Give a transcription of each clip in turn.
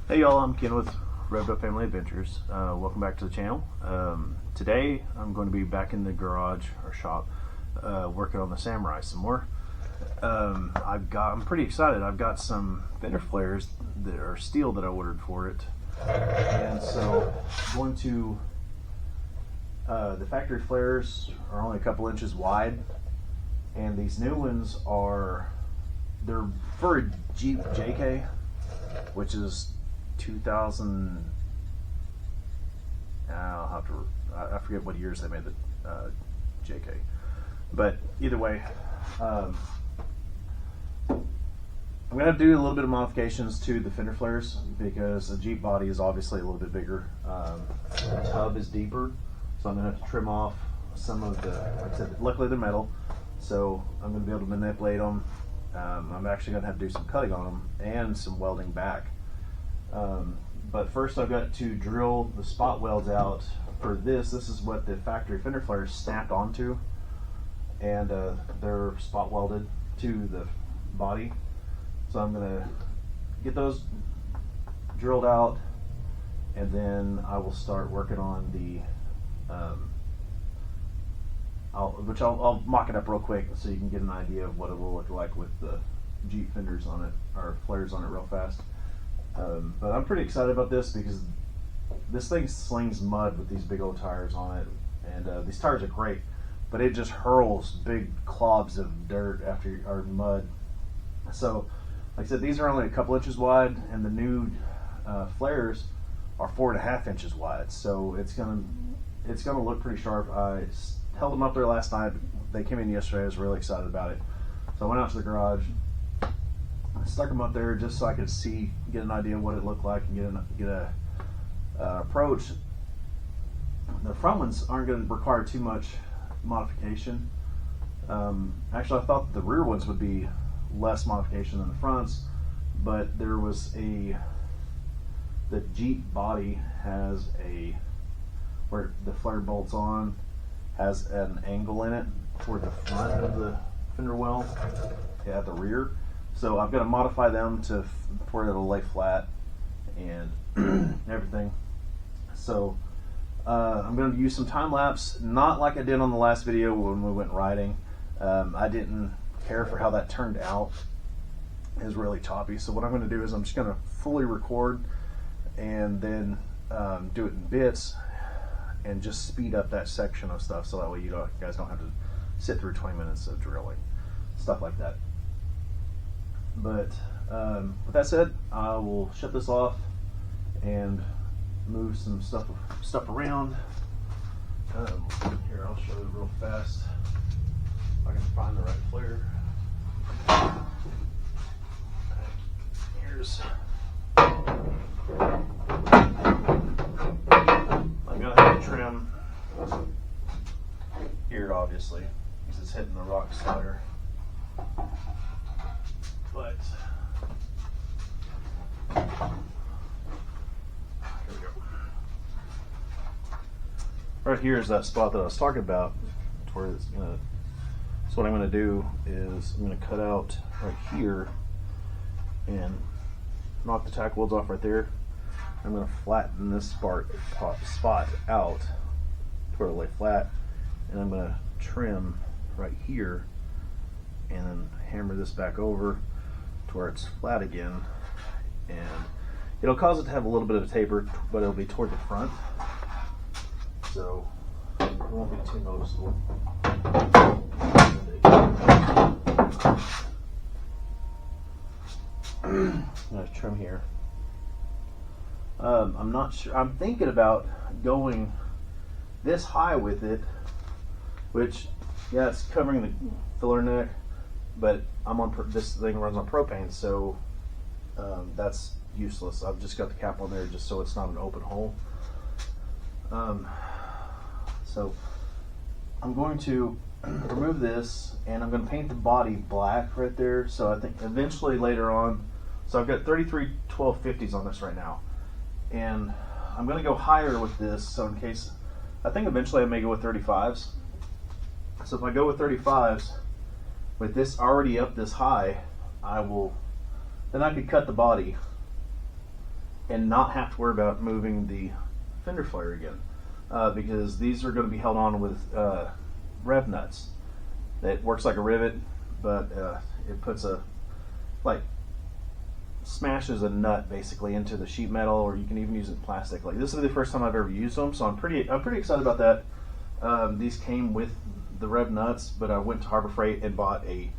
Hey y'all, I'm Ken with Revved Up Family Adventures. Welcome back to the channel. Today I'm going to be back in the garage or shop working on the Samurai some more. I'm pretty excited. I've got some fender flares that are steel that I ordered for it, and so I'm going to the factory flares are only a couple inches wide, and these new ones they're for a Jeep JK, which is 2000. I forget what years they made the JK, but either way, I'm gonna do a little bit of modifications to the fender flares because the Jeep body is obviously a little bit bigger. The tub is deeper, so I'm gonna have to trim off some of the. Like I said, luckily they're metal, so I'm gonna be able to manipulate them. I'm actually gonna have to do some cutting on them and some welding back. But first I've got to drill the spot welds out for this. This is what the factory fender flares snapped onto, and they're spot welded to the body. So I'm gonna get those drilled out, and then I will start working on the I'll mock it up real quick so you can get an idea of what it will look like with the Jeep fenders on it, or flares on it real fast. But I'm pretty excited about this because this thing slings mud with these big old tires on it, and these tires are great, but it just hurls big clods of dirt or mud. So like I said, these are only a couple inches wide, and the new flares are 4.5 inches wide, so it's gonna look pretty sharp. I held them up there last night. They came in yesterday. I was really excited about it, so I went out to the garage, I stuck them up there just so I could get an idea of what it looked like, and get a approach. The front ones aren't going to require too much modification. Actually, I thought the rear ones would be less modification than the fronts, but the Jeep body has where the flare bolts on has an angle in it toward the front of the fender well at the rear. So I've got to modify them to where it'll lay flat and everything. So I'm going to use some time lapse, not like I did on the last video when we went riding. I didn't care for how that turned out. It was really choppy. So what I'm going to do is I'm just going to fully record and then do it in bits and just speed up that section of stuff, so that way you guys don't have to sit through 20 minutes of drilling, stuff like that. But with that said, I will shut this off and move some stuff around. Here, I'll show you real fast if I can find the right flare. Here's. I'm gonna have to trim here, obviously, because it's hitting the rock slider. But here we go. Right here is that spot that I was talking about, where it's gonna. So what I'm going to do is I'm going to cut out right here and knock the tack welds off right there. I'm going to flatten this spot out to where it'll lay flat, and I'm going to trim right here and then hammer this back over to where it's flat again, and it'll cause it to have a little bit of a taper, but it'll be toward the front, so it won't be too noticeable. I'm going to trim here. I'm not sure. I'm thinking about going this high with it, which, yeah, it's covering the filler neck, but this thing runs on propane, so that's useless. I've just got the cap on there just so it's not an open hole. So I'm going to remove this, and I'm going to paint the body black right there. So I think eventually later on, so I've got 33 1250s on this right now, and I'm going to go higher with this. So in case, I think eventually I may go with 35s. So if I go with 35s with this already up this high, then I could cut the body and not have to worry about moving the fender flare again, because these are going to be held on with rev nuts. It works like a rivet, but it puts a, like, smashes a nut basically into the sheet metal, or you can even use it in plastic. Like, this is the first time I've ever used them, so I'm pretty excited about that. These came with the rev nuts, but I went to Harbor Freight and bought a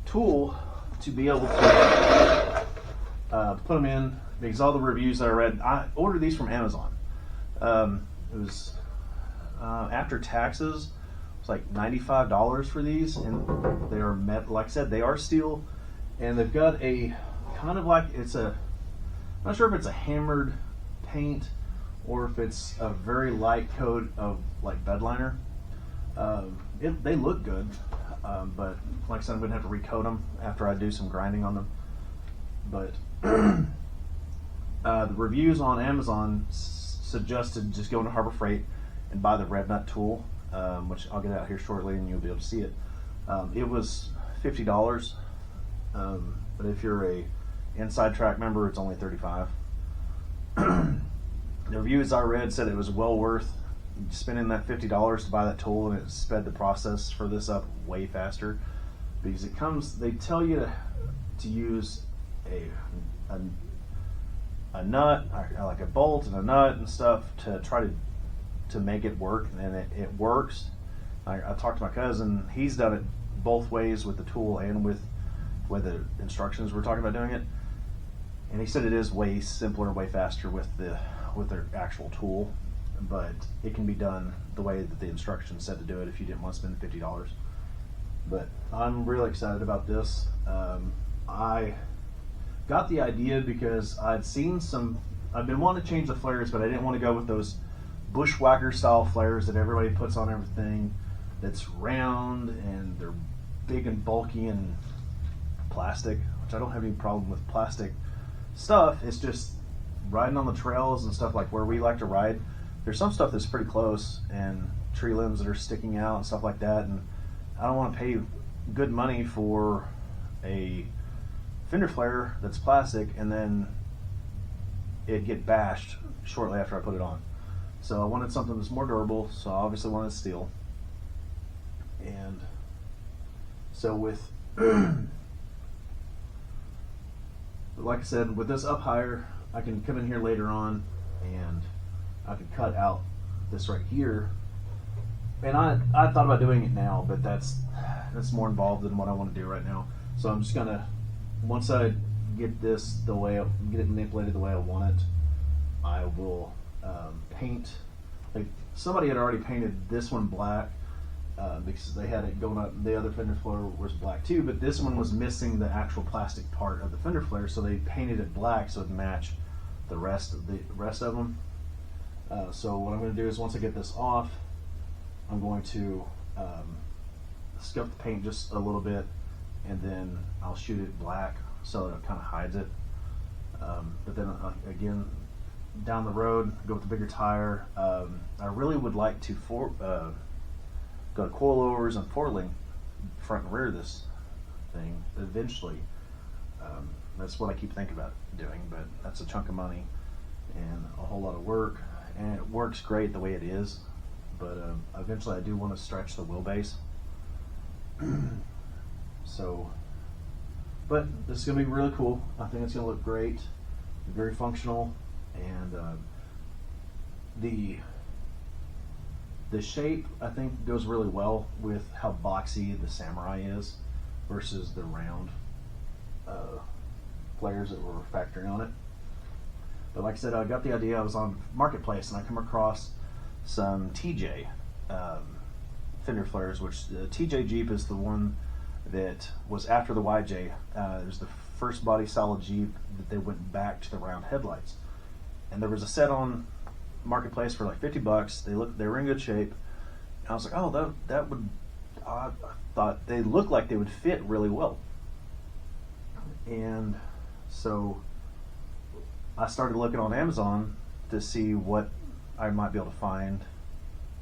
tool to be able to put them in, because all the reviews that I read, I ordered these from Amazon. It was after taxes, it's like $95 for these, and they are like I said, they are steel, and they've got a kind of like, it's a, I'm not sure if it's a hammered paint or if it's a very light coat of like bed liner. They look good, but like I said, I'm gonna have to recoat them after I do some grinding on them. But the reviews on Amazon suggested just going to Harbor Freight and buy the rev nut tool, which I'll get out here shortly and you'll be able to see it. It was $50, but if you're a Inside Track member, it's only $35. The reviews I read said it was well worth spending that $50 to buy that tool, and it sped the process for this up way faster, because it comes, they tell you to use a nut, like a bolt and a nut and stuff, to try to make it work, and it works. I talked to my cousin, he's done it both ways with the tool and with the instructions we're talking about doing it, and he said it is way simpler, way faster with their actual tool, but it can be done the way that the instructions said to do it if you didn't want to spend the $50. But I'm really excited about this. I got the idea because I've been wanting to change the flares, but I didn't want to go with those bushwhacker style flares that everybody puts on everything, that's round and they're big and bulky and plastic, which I don't have any problem with plastic stuff. It's just riding on the trails and stuff like where we like to ride. There's some stuff that's pretty close and tree limbs that are sticking out and stuff like that, and I don't want to pay good money for a fender flare that's plastic and then it get bashed shortly after I put it on. So I wanted something that's more durable, so I obviously wanted steel. And so with like I said, with this up higher, I can come in here later on and I could cut out this right here. And I thought about doing it now, but that's more involved than what I want to do right now. So I'm just gonna, once I get this the way, get it manipulated the way I want it, I will paint. Like, somebody had already painted this one black because they had it going up. The other fender flare was black too, but this one was missing the actual plastic part of the fender flare, so they painted it black so it would match the rest of them. So what I'm going to do is, once I get this off, I'm going to scuff the paint just a little bit, and then I'll shoot it black so that it kind of hides it. But then again, down the road, go with the bigger tire. I really would like to go to coilovers and foiling front and rear this thing eventually. That's what I keep thinking about doing, but that's a chunk of money and a whole lot of work, and it works great the way it is, but eventually I do want to stretch the wheelbase. So, but this is going to be really cool. I think it's going to look great, very functional, and the shape, I think, goes really well with how boxy the Samurai is versus the round flares that were factoring on it. But like I said, I got the idea. I was on Marketplace and I come across some TJ fender flares, which the TJ Jeep is the one that was after the YJ. It was the first body style Jeep that they went back to the round headlights. And there was a set on Marketplace for like $50. They were in good shape. And I was like, oh, that would. I thought they looked like they would fit really well. And so I started looking on Amazon to see what I might be able to find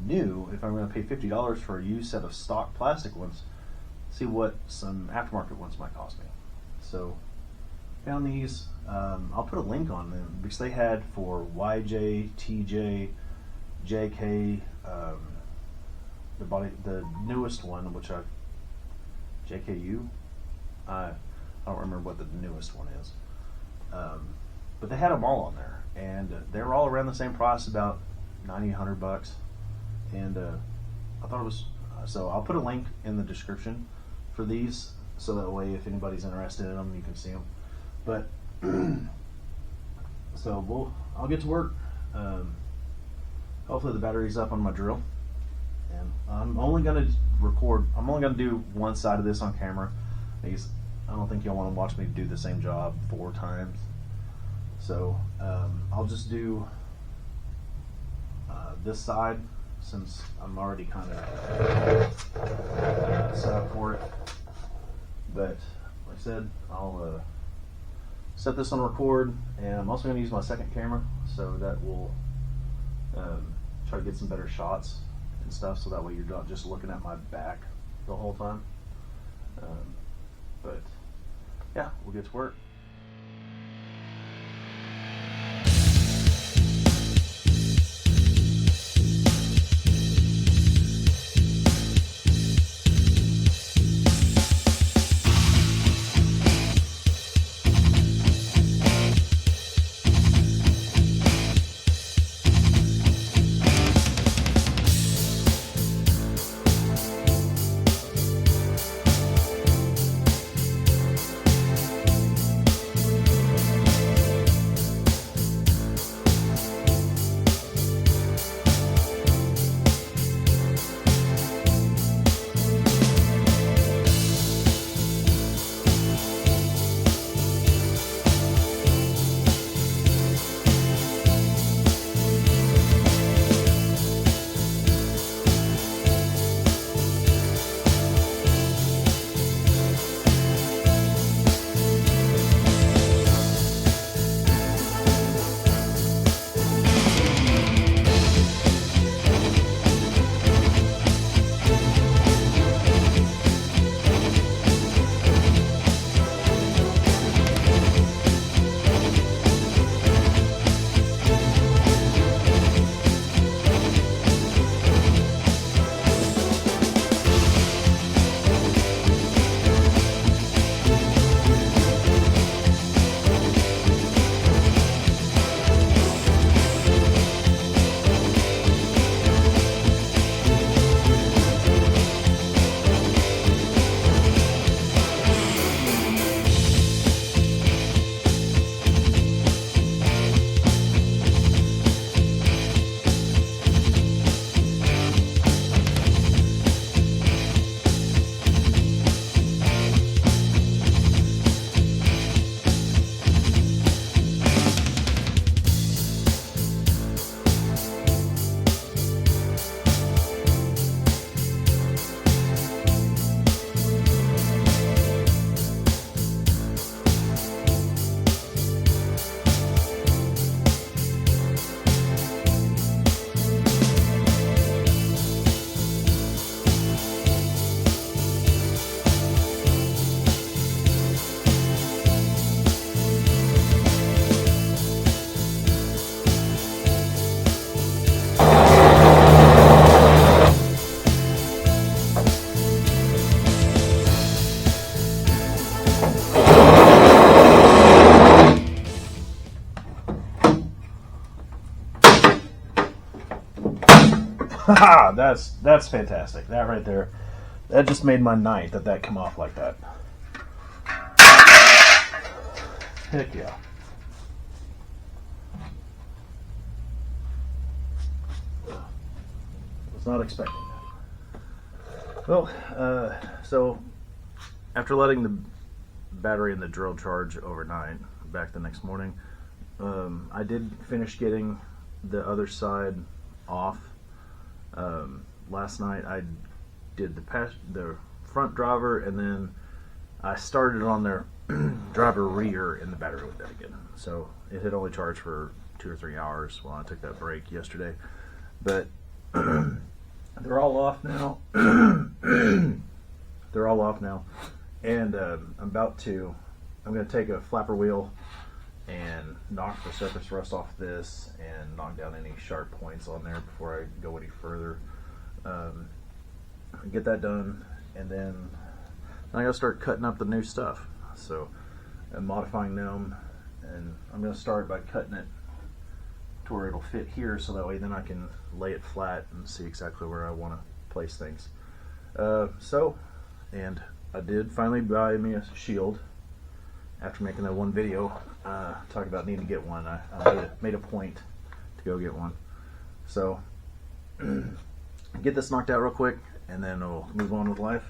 new if I'm going to pay $50 for a used set of stock plastic ones. See what some aftermarket ones might cost me. So found these. I'll put a link on them because they had for YJ, TJ, JK, the newest one, which JKU. I don't remember what the newest one is, but they had them all on there, and they were all around the same price, about $90-100, and I thought it was. So I'll put a link in the description for these, so that way if anybody's interested in them, you can see them. But so I'll get to work. Hopefully the battery's up on my drill, and I'm only gonna do one side of this on camera because I don't think y'all want to watch me do the same job 4 times. So I'll just do this side, since I'm already kind of set up for it. But like I said, I'll set this on record, and I'm also going to use my second camera, so that will try to get some better shots and stuff, so that way you're not just looking at my back the whole time. But yeah, we'll get to work. Haha, that's fantastic. That right there, that just made my night that come off like that. Heck yeah. Was not expecting that. Well, so after letting the battery and the drill charge overnight, back the next morning, I did finish getting the other side off. Last night I did the front driver, and then I started on their driver rear, and the battery went dead again. So it had only charged for 2 or 3 hours while I took that break yesterday. But they're all off now. They're all off now, and I'm about to I'm going to take a flapper wheel and knock the surface rust off this and knock down any sharp points on there before I go any further. Get that done, and then I gotta start cutting up the new stuff. So I'm modifying them, and I'm gonna start by cutting it to where it'll fit here, so that way then I can lay it flat and see exactly where I want to place things. And I did finally buy me a shield after making that one video talking about needing to get one. I made a point to go get one. So get this knocked out real quick, and then we'll move on with life.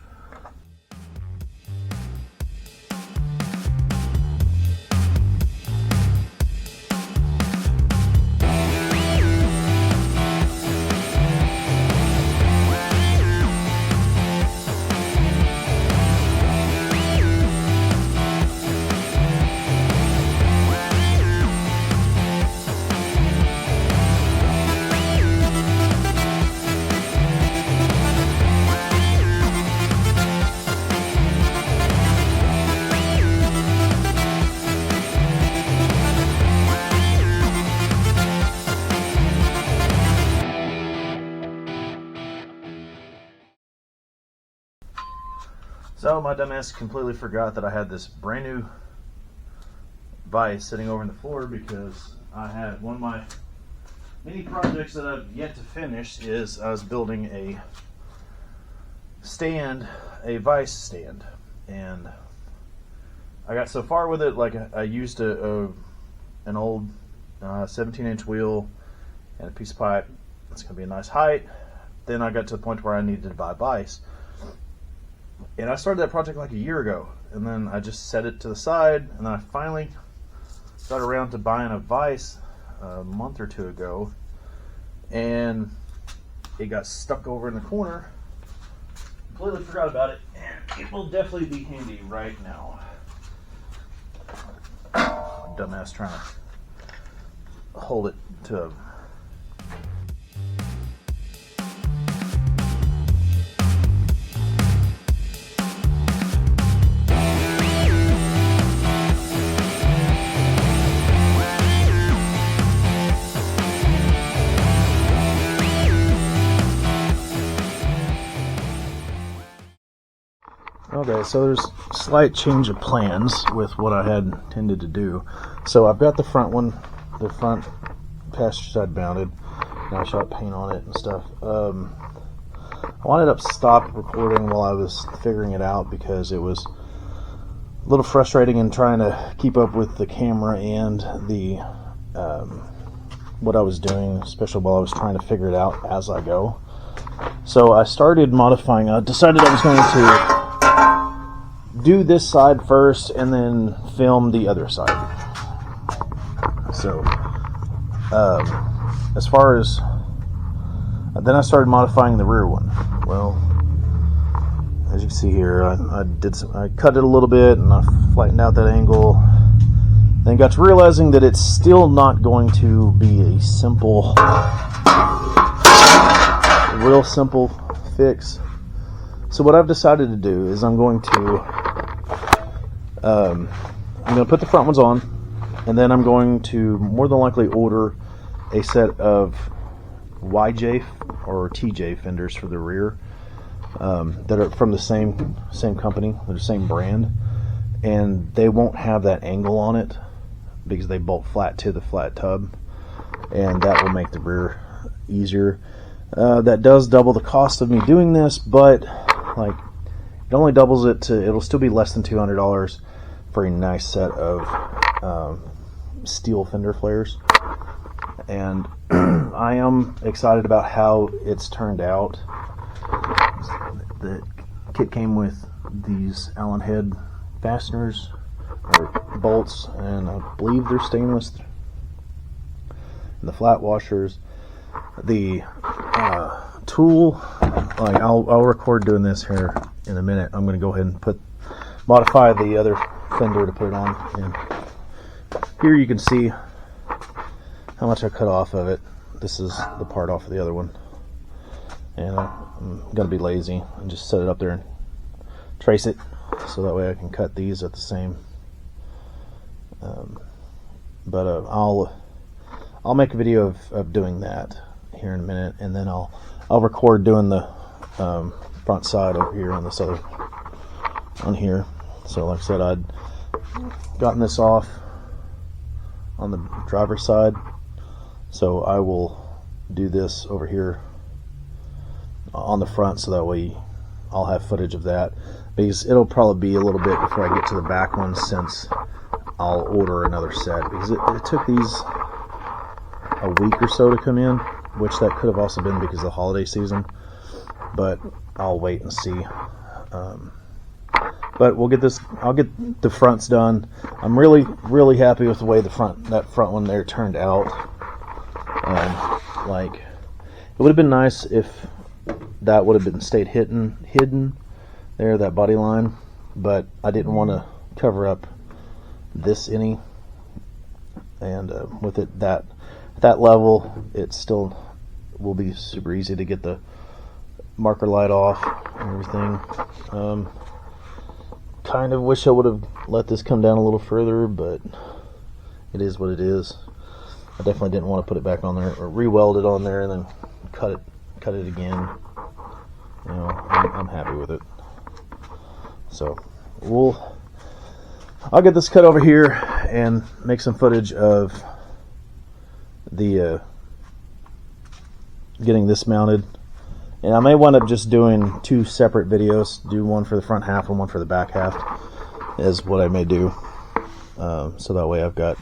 So my dumbass completely forgot that I had this brand new vise sitting over on the floor, because I had one of my many projects that I've yet to finish is I was building a stand, a vise stand, and I got so far with it, like I used an old 17-inch wheel and a piece of pipe. It's gonna be a nice height. Then I got to the point where I needed to buy vise. And I started that project like a year ago, and then I just set it to the side, and then I finally got around to buying a vise a month or two ago, and it got stuck over in the corner. Completely forgot about it, and it will definitely be handy right now. Dumbass trying to hold it to a Okay, so there's a slight change of plans with what I had intended to do. So I've got the front one, the front passenger side mounted, and I shot paint on it and stuff. I wanted to stop recording while I was figuring it out, because it was a little frustrating in trying to keep up with the camera and the what I was doing, especially while I was trying to figure it out as I go. So I started modifying. I decided I was going to do this side first and then film the other side. So as far as then I started modifying the rear one. Well, as you can see here, I cut it a little bit and I flattened out that angle, then got to realizing that it's still not going to be a simple, real simple fix. So what I've decided to do is I'm going to put the front ones on, and then I'm going to more than likely order a set of YJ or TJ fenders for the rear that are from the same company, the same brand, and they won't have that angle on it because they bolt flat to the flat tub, and that will make the rear easier. That does double the cost of me doing this, but like it only doubles it to, it'll still be less than $200 for a nice set of steel fender flares. And I am excited about how it's turned out. The kit came with these Allen head fasteners or bolts, and I believe they're stainless, and the flat washers. The tool, like I'll record doing this here in a minute. I'm going to go ahead and modify the other fender to put it on, and here you can see how much I cut off of it. This is the part off of the other one, and I'm going to be lazy and just set it up there and trace it, so that way I can cut these at the same But I'll make a video of doing that here in a minute, and then I'll record doing the front side over here on this other on here. So like I said, I'd gotten this off on the driver's side, so I will do this over here on the front, so that way I'll have footage of that, because it'll probably be a little bit before I get to the back one, since I'll order another set, because it took these a week or so to come in, which that could have also been because of the holiday season, but I'll wait and see. But we'll get this. I'll get the fronts done. I'm really happy with the way that front one there turned out. Like, it would have been nice if that would have been stayed hidden there, that body line, but I didn't want to cover up this any. And with it that level, it still will be super easy to get the marker light off and everything. Kind of wish I would have let this come down a little further, but it is what it is. I definitely didn't want to put it back on there or re-weld it on there and then cut it again. You know, I'm happy with it. So I'll get this cut over here and make some footage of the getting this mounted. And I may wind up just doing two separate videos, do one for the front half and one for the back half, is what I may do. So that way I've got,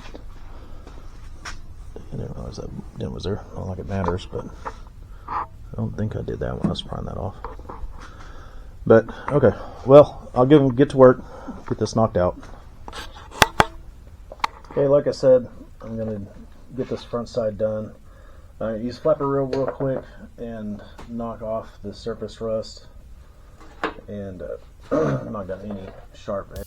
I didn't realize that dent was there. Not like it matters, but I don't think I did that when I was prying that off. But okay, well, I'll get to work, get this knocked out. Okay, like I said, I'm gonna get this front side done. Use flapper real quick and knock off the surface rust, and I'm not got any sharp edge.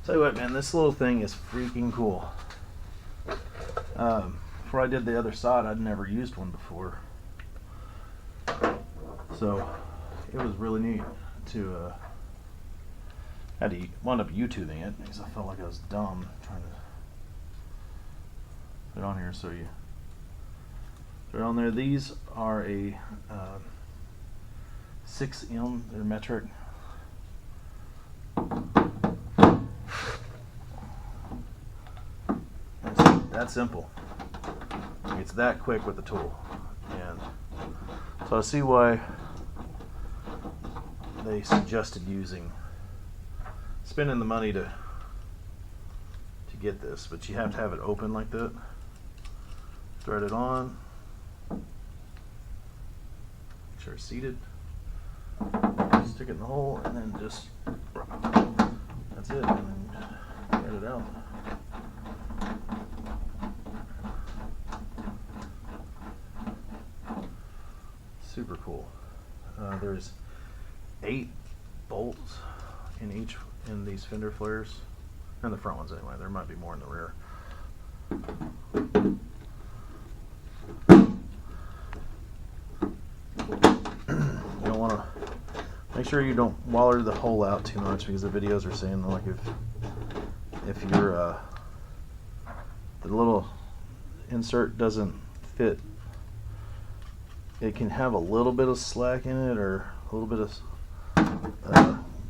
Tell you what, man, this little thing is freaking cool. Before I did the other side, I'd never used one before, so it was really neat to had to wound up YouTubing it because I felt like I was dumb trying to put it on here. So you put it on there. These are a 6M, they're metric. That simple. It's that quick with the tool, and so I see why they suggested spending the money to get this, but you have to have it open like that. Thread it on, make sure it's seated, stick it in the hole, and then just that's it, and then thread it out. Super cool. There's 8 bolts, in these fender flares, and the front ones anyway. There might be more in the rear. You don't want to make sure you don't waller the hole out too much, because the videos are saying like if your the little insert doesn't fit, it can have a little bit of slack in it or a little bit of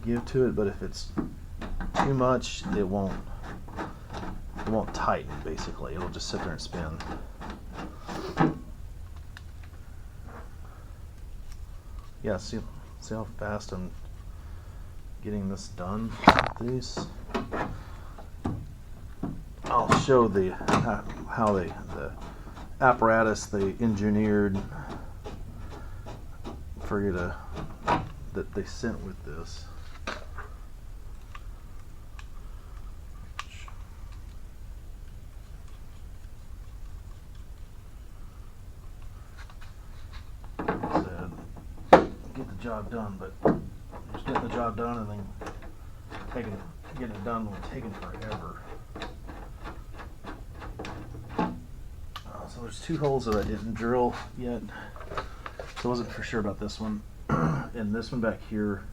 give to it, but if it's too much, it won't tighten. Basically, it'll just sit there and spin. Yeah, see how fast I'm getting this done with these. I'll show how the apparatus they engineered for you that they sent with this. Said, get the job done, but just getting the job done and then getting it done will take forever. So there's two holes that I didn't drill yet, so I wasn't for sure about this one. And this one back here.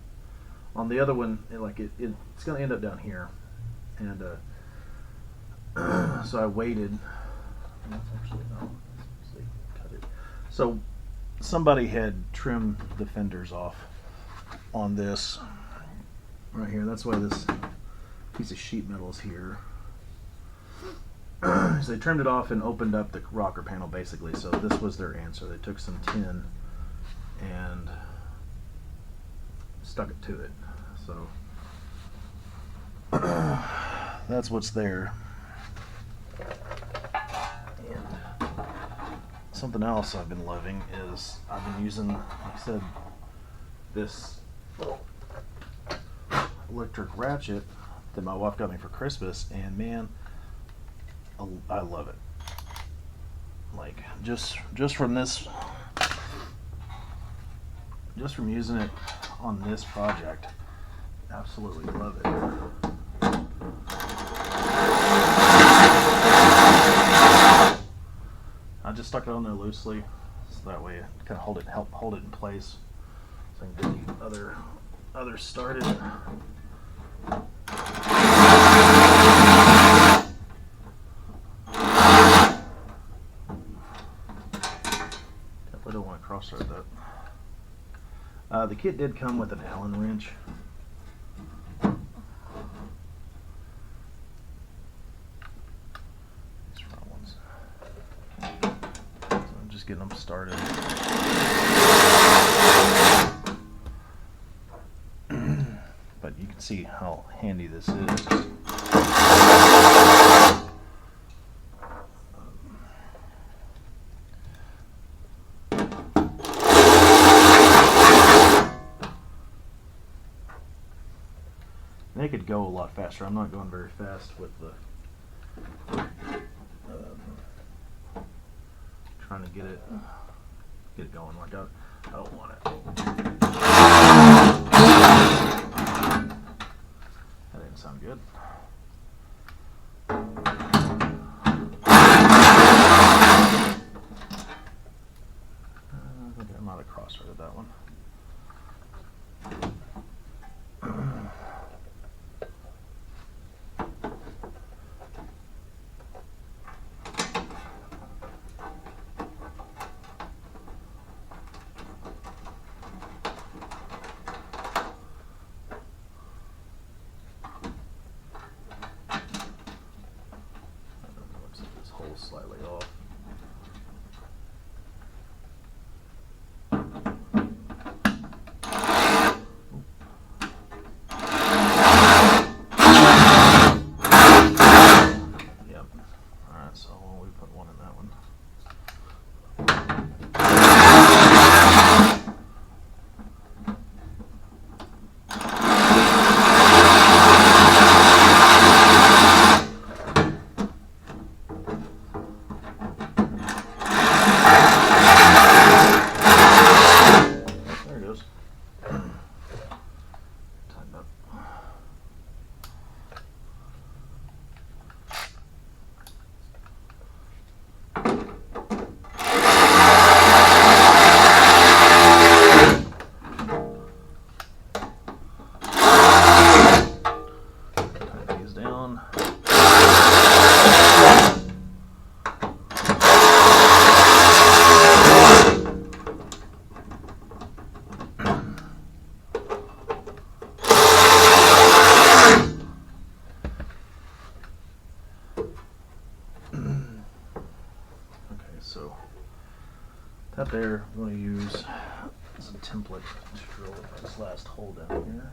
On the other one, it's going to end up down here, and so I waited. That's actually no. See, cut it. So somebody had trimmed the fenders off on this right here. That's why this piece of sheet metal is here. So they trimmed it off and opened up the rocker panel basically. So this was their answer. They took some tin and stuck it to it. So that's what's there. And something else I've been loving is I've been using, like I said, this electric ratchet that my wife got me for Christmas, and man, I love it. Like just from this, just from using it on this project, absolutely love it. I just stuck it on there loosely, so that way it kind of help hold it in place, so I can get the other started. Definitely don't want to cross-thread that. The kit did come with an Allen wrench. These front ones. So I'm just getting them started. But you can see how handy this is. They could go a lot faster. I'm not going very fast with the trying to get it going like that. I don't want it. That didn't sound good. I think I might have cross-threaded that one. Slightly off. Yep. Alright, so we put one in that one. goes down. So that there I'm going to use as a template to drill this last hole down here.